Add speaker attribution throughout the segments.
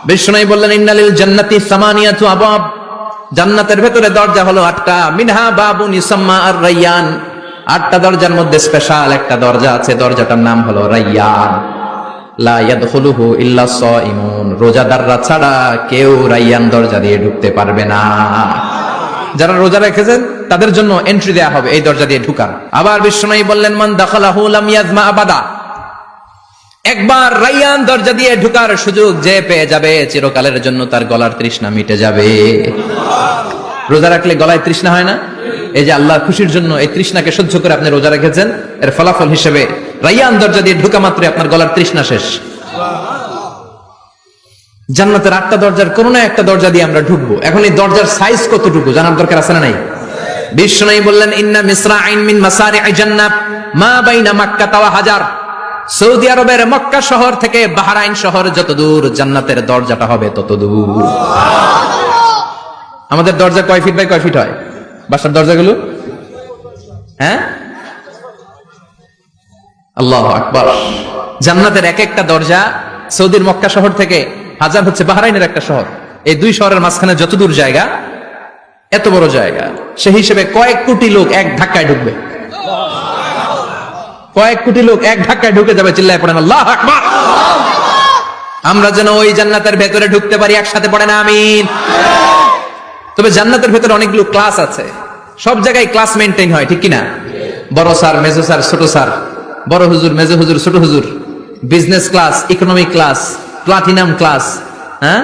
Speaker 1: বিষ্ণু বললেন ইন্নালিল জান্নাতি সামানিয়াতু আবাব, জান্নাতের ভেতরে দরজা হলো 8টা। মিনহা বাবুন ইউসাম্মা আর রায়্যান, 8টা দরজার মধ্যে স্পেশাল একটা দরজা আছে, দরজাটার নাম হলো রায়্যান। লা ইয়াদখুলুহু ইল্লা সাইমুন, রোজাদাররা ছাড়া কেউ রায়্যান দরজা দিয়ে ঢুকতে পারবে না। যারা রোজা রেখেছেন তাদের জন্য এন্ট্রি দেয়া হবে এই দরজা দিয়ে ঢুকার। আবার বিষ্ণু বললেন মান দাখালাহু লাম ইয়াজমা আবাদা, একবার রায়্যান দরজা দিয়ে ঢুকার সুযোগ যে পেয়ে যাবে চিরকালের জন্য তার গলার তৃষ্ণা মিটে যাবে। রোজা রাখলে গলায় তৃষ্ণা হয় না? এই যে আল্লাহর খুশির জন্য এই তৃষ্ণাকে সহ্য করে আপনি রোজা রেখেছেন, এর ফলাফল হিসেবে রায়্যান দরজা দিয়ে ঢুকা মাত্রই আপনার গলার তৃষ্ণা শেষ। জান্নাতের 8টা দরজার কোন না একটা দরজা দিয়ে আমরা ঢুকবো। এখন এই দরজার সাইজ কতটুকু জানার দরকার আছে না নাই? বিষ্ণু বললেন ইন্না মিসরাইন মিন মাসারি'i জান্নাত মা বাইনা মাক্কা ওয়া হাজার, সৌদি আরবের মক্কা শহর থেকে বাহরাইন শহর যত দূর, জান্নাতের দরজাটা হবে তত দূর। আমাদের দরজা কয় ফিট বাই কয় ফিট হয় বাসার দরজাগুলো? হ্যাঁ, আল্লাহু আকবার। জান্নাতের এক একটা দরজা সৌদির মক্কা শহর থেকে হাজার হচ্ছে বাহরাইনের একটা শহর, এই দুই শহরের মাঝখানে যত দূর জায়গা, এত বড় জায়গা, সেই হিসেবে কয়েক কোটি লোক এক ধাক্কায় ঢুকবে। কয়েক কোটি লোক এক ধাক্কায় ঢুকে যাবে। চিল্লায় পড়েন আল্লাহু আকবার। আমরা যেন ওই জান্নাতের ভেতরে ঢুকতে পারি, একসাথে পড়েন আমিন। তবে জান্নাতের ভেতরে অনেকগুলো ক্লাস আছে, সব জায়গায় ক্লাস মেনটেন হয়, ঠিক কিনা? বড় স্যার, মেজো স্যার, ছোট স্যার, বড় হুজুর, মেজো হুজুর, ছোট হুজুর, business class, economic class, platinum class, হ্যাঁ,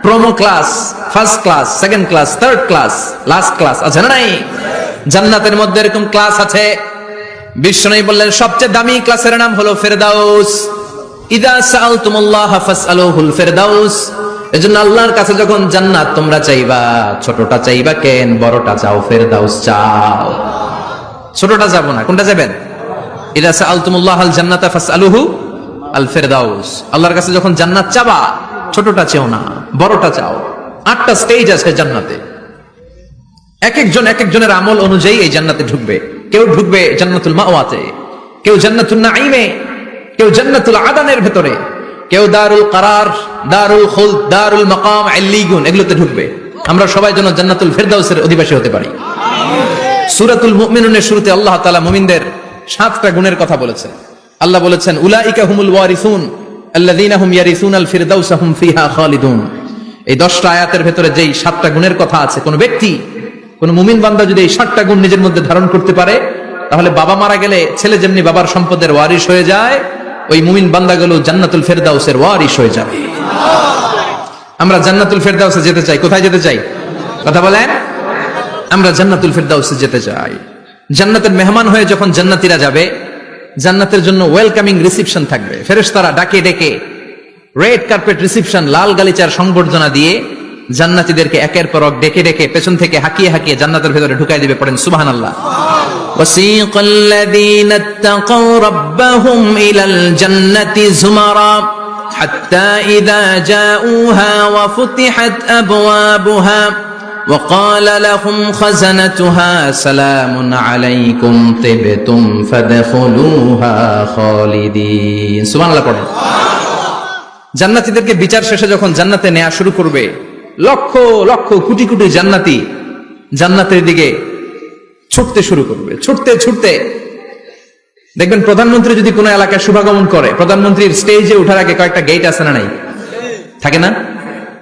Speaker 1: promo class, first class, second class, third class, last class আছে না নাই? জান্নাতের মধ্যে এরকম ক্লাস আছে। বিষ্ণু বললেন সবচেয়ে দামি ক্লাসের নাম হলো ফেরদাউস। ইদা সাআলতুমুল্লাহ ফাসআলুহুল ফেরদাউস, এজন্য আল্লাহর কাছে যখন জান্নাত তোমরা চাইবা, ছোটটা চাইবা কেন, বড়টা চাও, ফেরদাউস চাও। ছোটটা যাব না, কোনটা যাবেন? ইদা সাআলতুমুল্লাহাল জান্নাতা ফাসআলুহু আল ফেরদাউস, আল্লাহর কাছে যখন জান্নাত চাবা ছোটটা চাও না, বড়টা চাও। 8টা স্টেজ আছে জান্নাতে, এক একজনের আমল অনুযায়ী এই জান্নাতে ঢুকবে। কেউ ঢুকবে জান্নাতুল মাওয়াতে, কেউ জান্নাতুল নাঈমে, কেউ জান্নাতুল আদানের ভেতরে, কেউ দারুল কারার, দারুল খুলদ, দারুল মাকাম, আল্লিগুন, এগুলোতে ঢুকবে। আমরা সবাই যেন জান্নাতুল ফেরদাউসের অধিবাসী হতে পারি। সূরাতুল মুমিনুনের শুরুতে আল্লাহ তাআলা মুমিনদের 7টা গুণের কথা বলেছেন। আল্লাহ বলেছেন উলাইকা হুমুল ওয়ারিসুন আল্লাযীনা হুম ইয়ারিসুনাল ফিরদাউসা হুম ফিহা খালিদুন। এই 10টা আয়াতের ভেতরে যেই 7টা গুণের কথা আছে, কোন ব্যক্তি, কোন মুমিন বান্দা যদি এই 7টা গুণ নিজের মধ্যে ধারণ করতে পারে, তাহলে বাবা মারা গেলে ছেলে যেমনি বাবার সম্পদের ওয়ারিশ হয়ে যায়, ওই মুমিন বান্দাগুলো জান্নাতুল ফেরদাউসের ওয়ারিশ হয়ে যাবে। আমরা জান্নাতুল ফেরদাউসে যেতে চাই। কোথায় যেতে চাই? কথা বলেন। আমরা জান্নাতুল ফেরদাউসে যেতে চাই। জান্নাতের মেহমান হয়ে যখন জান্নাতীরা যাবে, জান্নাতের জন্য ওয়েলকামিং রিসিপশন থাকবে। ফেরেশতারা ডাকে ডেকে রেড কার্পেট রিসিপশন, লাল গালিচার সংবর্ধনা দিয়ে জান্নাতীদেরকে একের পর এক ডেকে ডেকে পেছন থেকে হাঁকিয়ে হাঁকিয়ে জান্নাতের ভেতরে ঢুকাই দিবে। পড়েন সুবহানাল্লাহ। ওয়াসিকাল্লাযীনা ইত্তাকাউ রাব্বাহুম ইলাল জান্নাতি যুমারা হাত্তা ইযা জাউহা ওয়া ফুতিহাত আবওয়াবুহা وقال لهم خزنتها سلام عليكم طبتم فادخلوها خالدين। সুবহানাল্লাহ পড়েন। জান্নাতীদেরকে বিচার শেষে যখন জান্নাতে নেওয়া শুরু করবে, লক্ষ লক্ষ কোটি কোটি জান্নাতি জান্নাতের দিকে ছুটতে শুরু করবে। ছুটতে ছুটতে দেখবেন প্রধানমন্ত্রী যদি কোনো এলাকায় শুভাগমন করে, প্রধানমন্ত্রীর স্টেজে ওঠার আগে কয়েকটা গেট আছে না নাই? থাকে না?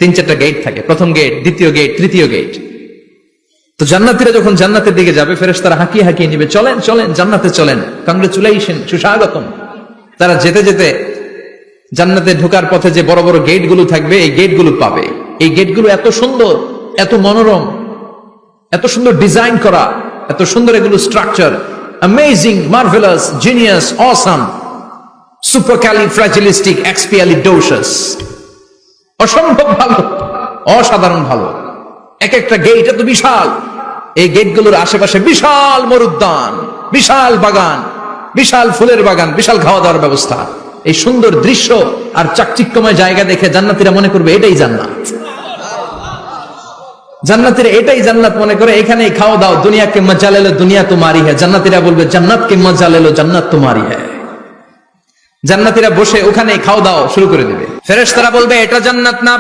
Speaker 1: 3-4টা গেট থাকে। প্রথম গেট, দ্বিতীয় গেট, তৃতীয় গেট। তো জান্নাতীরা যখন জান্নাতের দিকে যাবে, ফেরেশতারা হাঁকিয়ে হাঁকিয়ে নিবে, চলেন চলেন জান্নাতে চলেন, কংগ্রেচুলেশন, সুস্বাগতম। তারা যেতে যেতে জান্নাতে ঢোকার পথে যে বড় বড় গেটগুলো থাকবে, এই গেটগুলো পাবে। এই গেটগুলো এত সুন্দর, এত মনোরম, এত সুন্দর ডিজাইন করা, এত সুন্দর এগুলো structure, amazing, marvellous, genius, awesome, supercalifragilisticexpialidocious, অসম্ভব ভালো, অসাধারণ ভালো। এক একটা গেট এত বিশাল। এই গেটগুলোর আশেপাশে বিশাল মরুদ্যান, বিশাল বাগান, বিশাল ফুলের বাগান, বিশাল খাওয়া দাওয়ার ব্যবস্থা। এই সুন্দর দৃশ্য আর চাকচিক্যময় জায়গা দেখে জান্নাতীরা মনে করবে এটাই জান্নাত। জান্নাতীরা এটাই জান্নাত মনে করে, এখানেই খাওয়া দাও। দুনিয়াকে মজা লে লো, দুনিয়া তোমারি হ্যায়। জান্নাতীরা বলবে জান্নাতকে মজা লে লো, জান্নাত তোমারি হ্যায়। জান্নাতীরা বসে ওখানেই খাওয়া দাও শুরু করে দিবে। ফেরেশতারা বলবে এটা জান্নাত না,